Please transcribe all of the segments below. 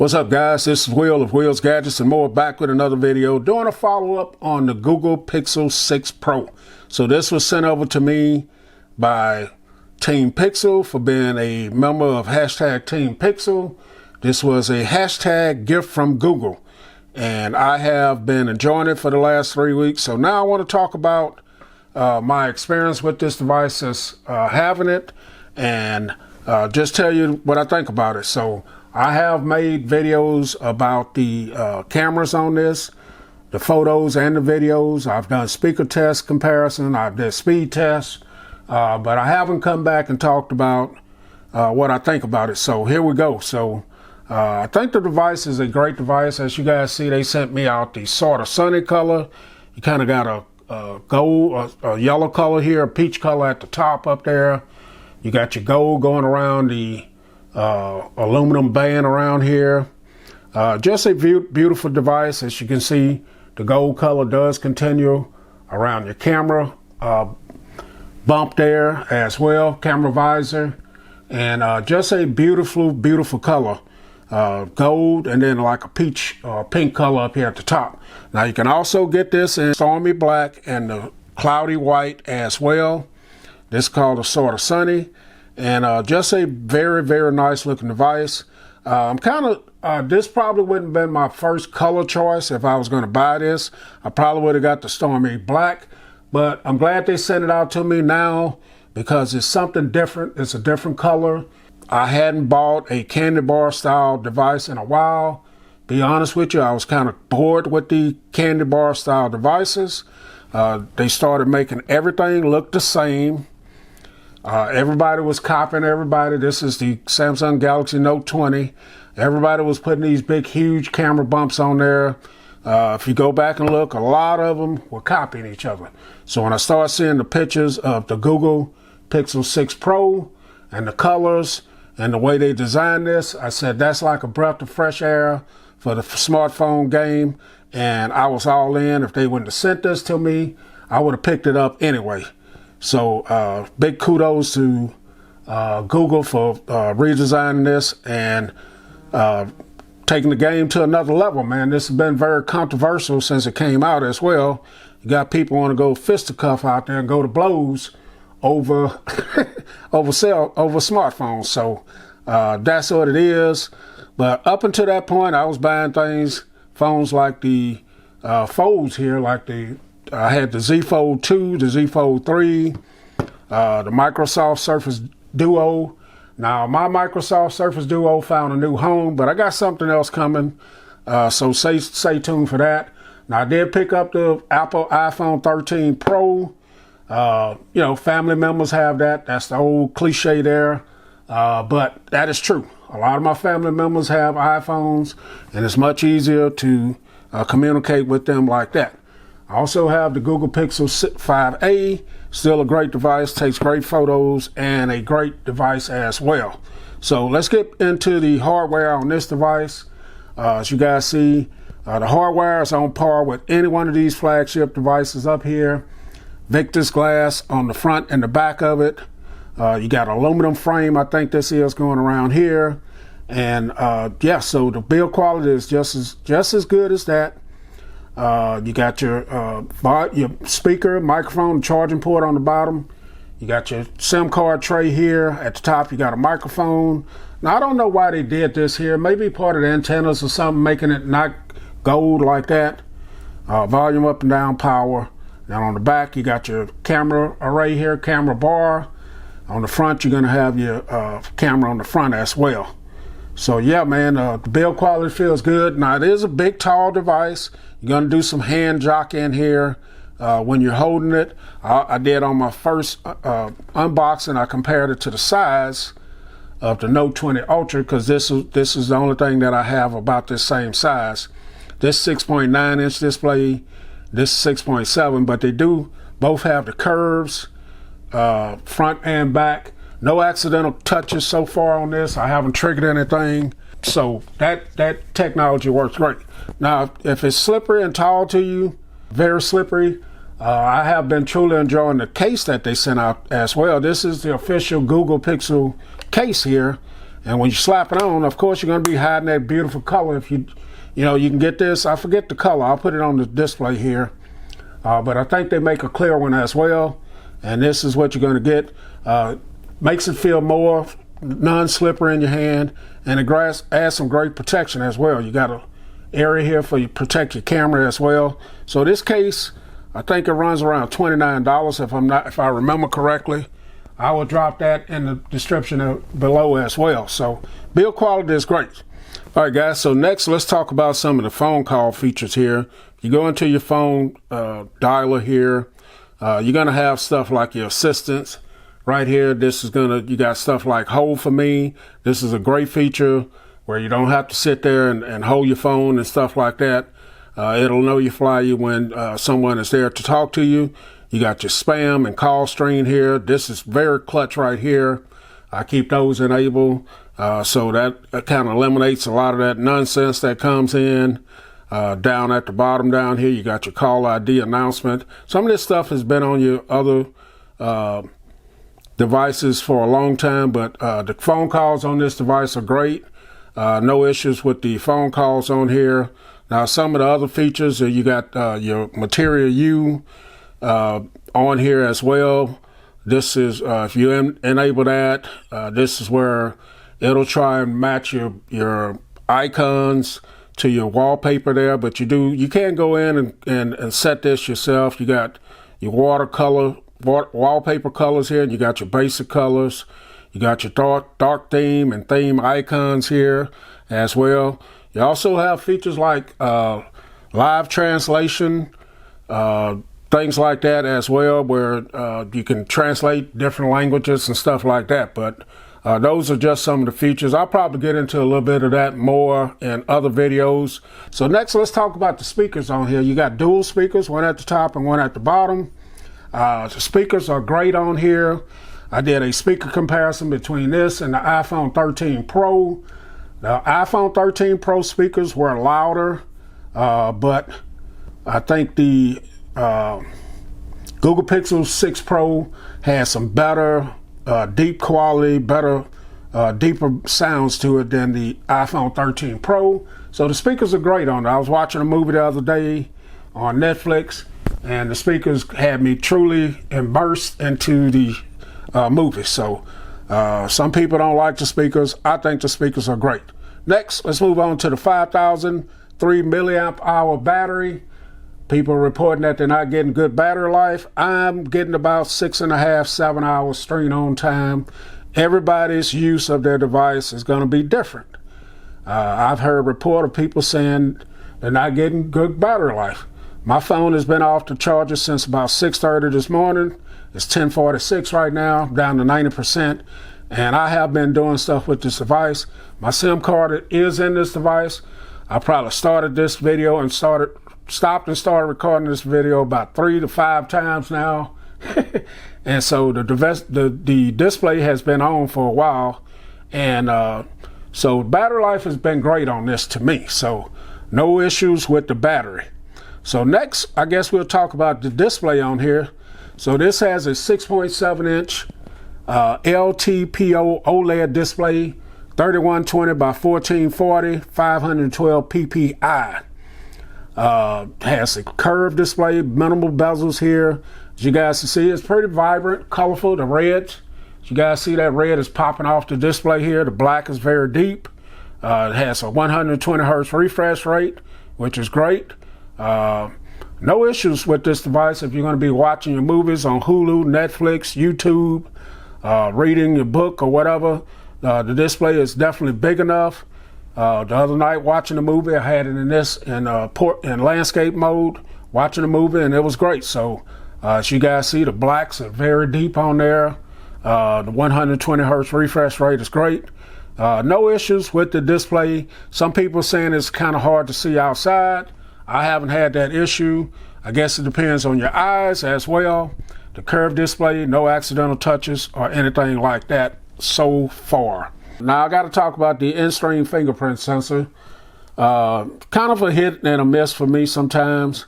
What's up, guys? This is Will of Will's Gadgets and More, back with another video doing a follow-up on the Google Pixel 6 Pro. So this was sent over to me by Team Pixel for being a member of hashtag Team Pixel. This was a hashtag gift from Google, and I have been enjoying it for the last 3 weeks. So now I want to talk about my experience with this device as having it, and just tell you what I think about it. So I have made videos about the cameras on this, the photos and the videos. I've done speaker test comparison. I've done speed tests, but I haven't come back and talked about what I think about it. So here we go. So I think the device is a great device. As you guys see, they sent me out the Sorta Sunny color. You kind of got a gold, a yellow color here, a peach color at the top up there. You got your gold going around the aluminum band around here. Just a beautiful device. As you can see, the gold color does continue around your camera bump there as well, camera visor, and just a beautiful color, gold, and then like a peach or pink color up here at the top. Now you can also get this in stormy black and the cloudy white as well. This is called the Sorta Sunny. And just a very nice looking device. I'm kind of, this probably wouldn't have been my first color choice if I was going to buy this. I probably would have got the stormy black, but I'm glad they sent it out to me now because it's something different. It's a different color. I hadn't bought a candy bar style device in a while. Be honest with you, I was kind of bored with the candy bar style devices. They started making everything look the same. Everybody was copying everybody. This is the Samsung Galaxy Note 20. Everybody was putting these big, huge camera bumps on there. If you go back and look, a lot of them were copying each other. So when I started seeing the pictures of the Google Pixel 6 Pro and the colors and the way they designed this, I said, that's like a breath of fresh air for the smartphone game. And I was all in. If they wouldn't have sent this to me, I would have picked it up anyway. So big kudos to Google for redesigning this and taking the game to another level, man. This has been very controversial since it came out as well. You got people want to go fisticuff out there and go to blows over over smartphones. So that's what it is. But up until that point, I was buying phones like the folds here, like I had the Z Fold 2, the Z Fold 3, the Microsoft Surface Duo. Now, my Microsoft Surface Duo found a new home, but I got something else coming, so stay tuned for that. Now, I did pick up the Apple iPhone 13 Pro. You know, family members have that. That's the old cliche there, but that is true. A lot of my family members have iPhones, and it's much easier to communicate with them like that. I also have the Google Pixel 5a, still a great device, takes great photos, and a great device as well. So let's get into the hardware on this device. As you guys see, the hardware is on par with any one of these flagship devices up here. Victus glass on the front and the back of it. You got an aluminum frame, I think this is, going around here. And yeah, so the build quality is just as good as that. You got your speaker, microphone, charging port on the bottom. You got your SIM card tray here. At the top, you got a microphone. Now, I don't know why they did this here. Maybe part of the antennas or something, making it not gold like that. Volume up and down, power. Now on the back, you got your camera array here, camera bar. On the front, you're going to have your camera on the front as well. So yeah, man, the build quality feels good. Now, it is a big, tall device. You're going to do some hand jockeying here when you're holding it. I did on my first unboxing. I compared it to the size of the Note 20 Ultra because this is the only thing that I have about this same size. This 6.9 inch display, this 6.7, but they do both have the curves, front and back. No accidental touches so far on this. I haven't triggered anything. So that technology works great. Now, if it's slippery and tall to you, very slippery, I have been truly enjoying the case that they sent out as well. This is the official Google Pixel case here. And when you slap it on, of course, you're going to be hiding that beautiful color. If you can get this. I forget the color. I'll put it on the display here. But I think they make a clear one as well. And this is what you're going to get. Makes it feel more non-slippery in your hand. And it adds some great protection as well. You got an area here for you to protect your camera as well. So this case, I think it runs around $29 if I remember correctly. I will drop that in the description below as well. So build quality is great. All right, guys. So next, let's talk about some of the phone call features here. You go into your phone dialer here. You're gonna have stuff like your assistants right here. You got stuff like Hold for Me. This is a great feature where you don't have to sit there and hold your phone and stuff like that. It'll know you fly you when someone is there to talk to you. You got your spam and call screen here. This is very clutch right here. I keep those enabled. So that kind of eliminates a lot of that nonsense that comes in. Down at the bottom down here, you got your call ID announcement. Some of this stuff has been on your other devices for a long time, but the phone calls on this device are great. No issues with the phone calls on here. Now, some of the other features, you got your Material U on here as well. This is, if you enable that, this is where it'll try and match your icons to your wallpaper there, but you can go in and set this yourself. You got your wallpaper colors here, and you got your basic colors. You got your dark theme and theme icons here as well. You also have features like live translation, things like that as well, where you can translate different languages and stuff like that. But those are just some of the features. I'll probably get into a little bit of that more in other videos. So next, let's talk about the speakers on here. You got dual speakers, one at the top and one at the bottom. The speakers are great on here. I did a speaker comparison between this and the iPhone 13 Pro. The iPhone 13 Pro speakers were louder, but I think the Google Pixel 6 Pro has some better deep quality, deeper sounds to it than the iPhone 13 Pro. So the speakers are great on it. I was watching a movie the other day on Netflix, and the speakers had me truly immersed into the movie. So some people don't like the speakers. I think the speakers are great. Next, let's move on to the 5,003 milliamp hour battery. People are reporting that they're not getting good battery life. I'm getting about 6.5, 7 hours screen on time. Everybody's use of their device is going to be different. I've heard a report of people saying they're not getting good battery life. My phone has been off the charger since about 6:30 this morning. It's 10:46 right now, down to 90%. And I have been doing stuff with this device. My SIM card is in this device. I probably started this video and stopped and started recording this video about 3 to 5 times now. And so the display has been on for a while. And so battery life has been great on this to me. So no issues with the battery. So next, I guess we'll talk about the display on here. So this has a 6.7 inch LTPO OLED display, 3120 by 1440, 512 ppi. Has a curved display, minimal bezels here. As you guys can see, it's pretty vibrant, colorful. The reds, as you guys see, that red is popping off the display here. The black is very deep. It has a 120 hertz refresh rate, which is great. No issues with this device if you're going to be watching your movies on Hulu, Netflix, YouTube, reading your book or whatever. The display is definitely big enough. The other night watching the movie, I had it in landscape mode, watching the movie, and it was great. So as you guys see, the blacks are very deep on there. The 120 hertz refresh rate is great. No issues with the display. Some people are saying it's kind of hard to see outside. I haven't had that issue. I guess it depends on your eyes as well. The curved display, no accidental touches or anything like that so far. Now I got to talk about the in-stream fingerprint sensor. Kind of a hit and a miss for me sometimes.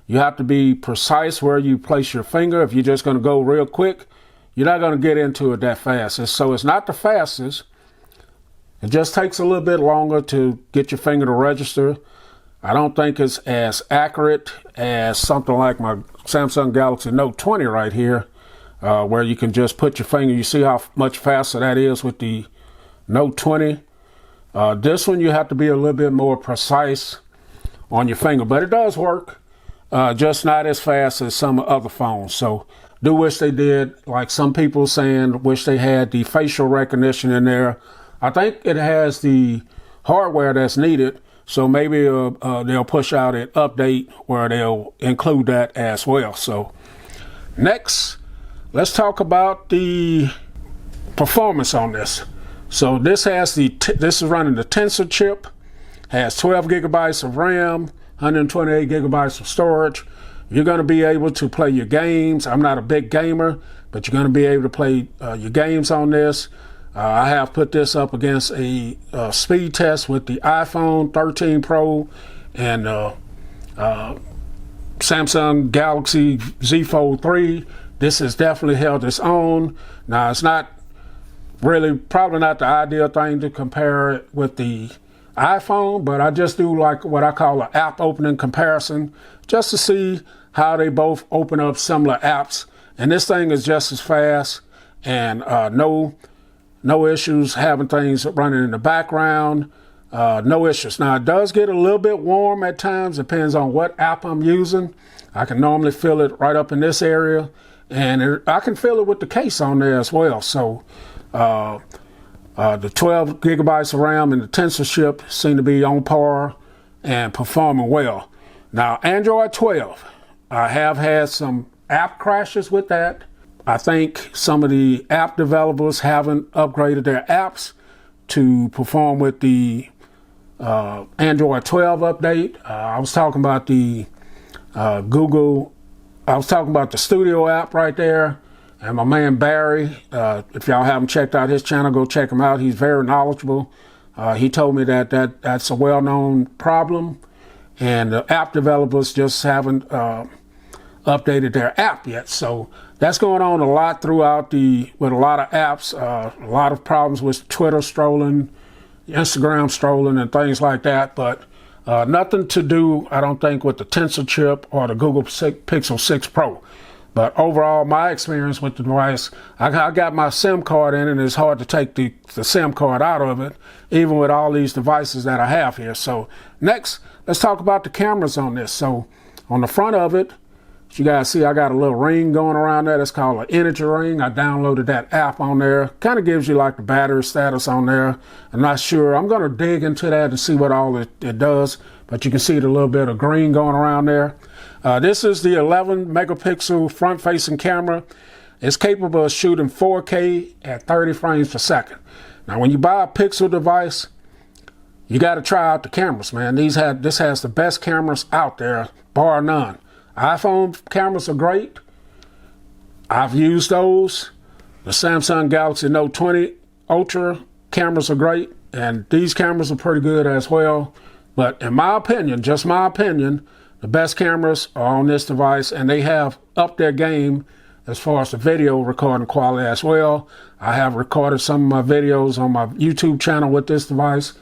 You have to be precise where you place your finger. If you're just going to go real quick, you're not going to get into it that fast. So it's not the fastest, It just takes a little bit longer to get your finger to register. I don't think it's as accurate as something like my Samsung Galaxy Note 20 right here, where you can just put your finger. You see how much faster that is with the Note 20. This one you have to be a little bit more precise on your finger, but it does work, just not as fast as some other phones. So do wish they did, like some people saying, wish they had the facial recognition in there. I think it has the hardware that's needed, so maybe they'll push out an update where they'll include that as well. So next, let's talk about the performance on this. So this has this is running the Tensor chip, has 12 gigabytes of RAM, 128 gigabytes of storage. You're going to be able to play your games. I'm not a big gamer, but you're going to be able to play your games on this. I have put this up against a speed test with the iPhone 13 Pro and Samsung Galaxy Z Fold 3. This has definitely held its own. Now, it's not really, probably not the ideal thing to compare it with the iPhone, but I just do like what I call an app opening comparison, just to see how they both open up similar apps. And this thing is just as fast, and no issues having things running in the background, no issues. Now, it does get a little bit warm at times, depends on what app I'm using. I can normally feel it right up in this area, and I can feel it with the case on there as well. So the 12 gigabytes of RAM and the Tensor chip seem to be on par and performing well. Now, Android 12, I have had some app crashes with that. I think some of the app developers haven't upgraded their apps to perform with the Android 12 update. I was talking about the I was talking about the Studio app right there. And my man Barry, if y'all haven't checked out his channel, go check him out. He's very knowledgeable. He told me that's a well-known problem, and the app developers just haven't updated their app yet. So that's going on a lot throughout with a lot of apps, a lot of problems with Twitter strolling, Instagram strolling, and things like that. But nothing to do, I don't think, with the Tensor chip or the Google Pixel 6 Pro. But overall, my experience with the device, I got my SIM card in, and it's hard to take the SIM card out of it, even with all these devices that I have here. So next, let's talk about the cameras on this. So on the front of it, as you guys see, I got a little ring going around there. That's called an energy ring. I downloaded that app on there. Kind of gives you like the battery status on there. I'm not sure. I'm going to dig into that and see what all it does. But you can see the little bit of green going around there. This is the 11 megapixel front-facing camera. It's capable of shooting 4K at 30 frames per second. Now, when you buy a Pixel device, you got to try out the cameras, man. This has the best cameras out there, bar none. iPhone cameras are great. I've used those. The Samsung Galaxy Note 20 Ultra cameras are great, and these cameras are pretty good as well. But in my opinion, just my opinion, the best cameras are on this device, and they have upped their game as far as the video recording quality as well. I have recorded some of my videos on my YouTube channel with this device,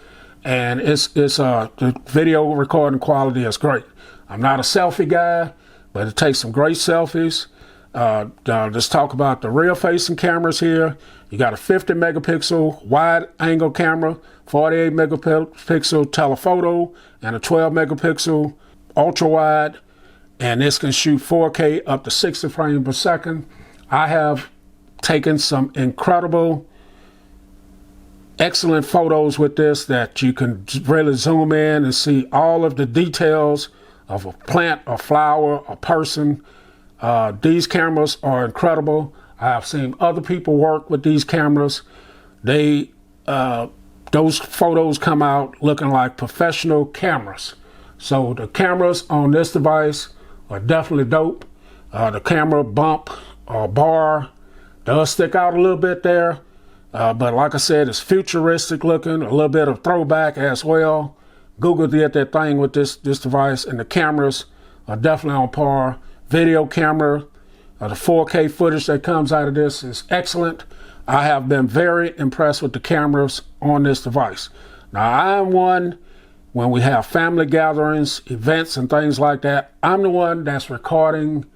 and the video recording quality is great. I'm not a selfie guy, but it takes some great selfies. Let's talk about the rear-facing cameras here. You got a 50 megapixel wide-angle camera, 48 megapixel telephoto, and a 12 megapixel ultra-wide, and this can shoot 4K up to 60 frames per second. I have taken some incredible, excellent photos with this that you can really zoom in and see all of the details of a plant, a flower, a person. These cameras are incredible. I have seen other people work with these cameras. Those photos come out looking like professional cameras. So the cameras on this device are definitely dope. The camera bump or bar does stick out a little bit there. But like I said, it's futuristic looking, a little bit of throwback as well. Google did their thing with this device, and the cameras are definitely on par. Video camera, The 4K footage that comes out of this is excellent. I have been very impressed with the cameras on this device. Now, I am one, when we have family gatherings, events, and things like that, I'm the one that's recording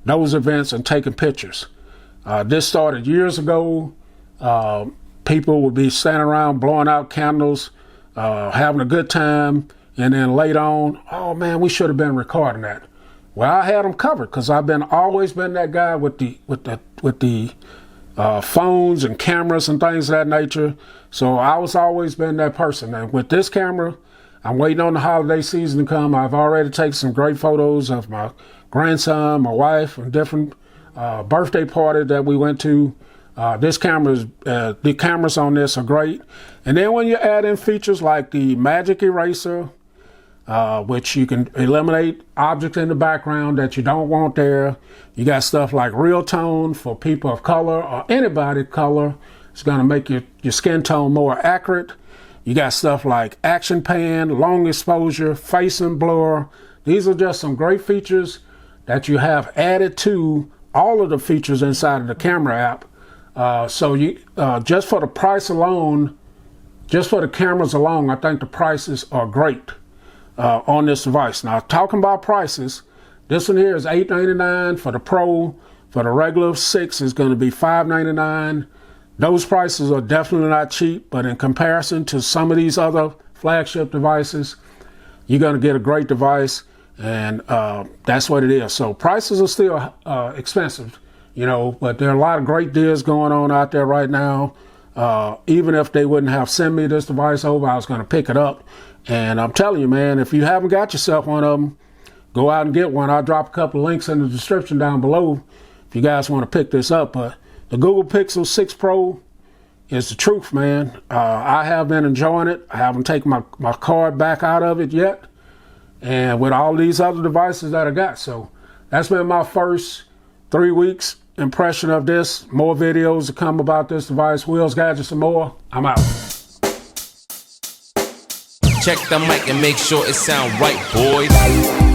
those events and taking pictures. This started years ago. People would be standing around blowing out candles, having a good time, and then later on, oh man, we should have been recording that. Well, I had them covered because I've always been that guy with the phones and cameras and things of that nature. So I was always been that person. And with this camera, I'm waiting on the holiday season to come. I've already taken some great photos of my grandson, my wife, and different birthday party that we went to. The cameras on this are great. And then when you add in features like the magic eraser, which you can eliminate objects in the background that you don't want there. You got stuff like real tone for people of color or anybody of color. It's going to make your skin tone more accurate. You got stuff like action pan, long exposure, face and blur. These are just some great features that you have added to all of the features inside of the camera app. So you just for the price alone, just for the cameras alone, I think the prices are great on this device. Now, talking about prices, this one here is $899 for the Pro. For the regular 6 is going to be $599. Those prices are definitely not cheap, but in comparison to some of these other flagship devices, you're going to get a great device, and that's what it is. So prices are still expensive, you know, but there are a lot of great deals going on out there right now. Even if they wouldn't have sent me this device over, I was going to pick it up. And I'm telling you, man, if you haven't got yourself one of them, go out and get one. I'll drop a couple of links in the description down below if you guys want to pick this up. But the Google Pixel 6 Pro is the truth, man. I have been enjoying it. I haven't taken my card back out of it yet. And with all these other devices that I got. So that's been my first 3 weeks impression of this. More videos to come about this device. Wheels, Gadgets, and more. I'm out. Check the mic and make sure it sound right, boys.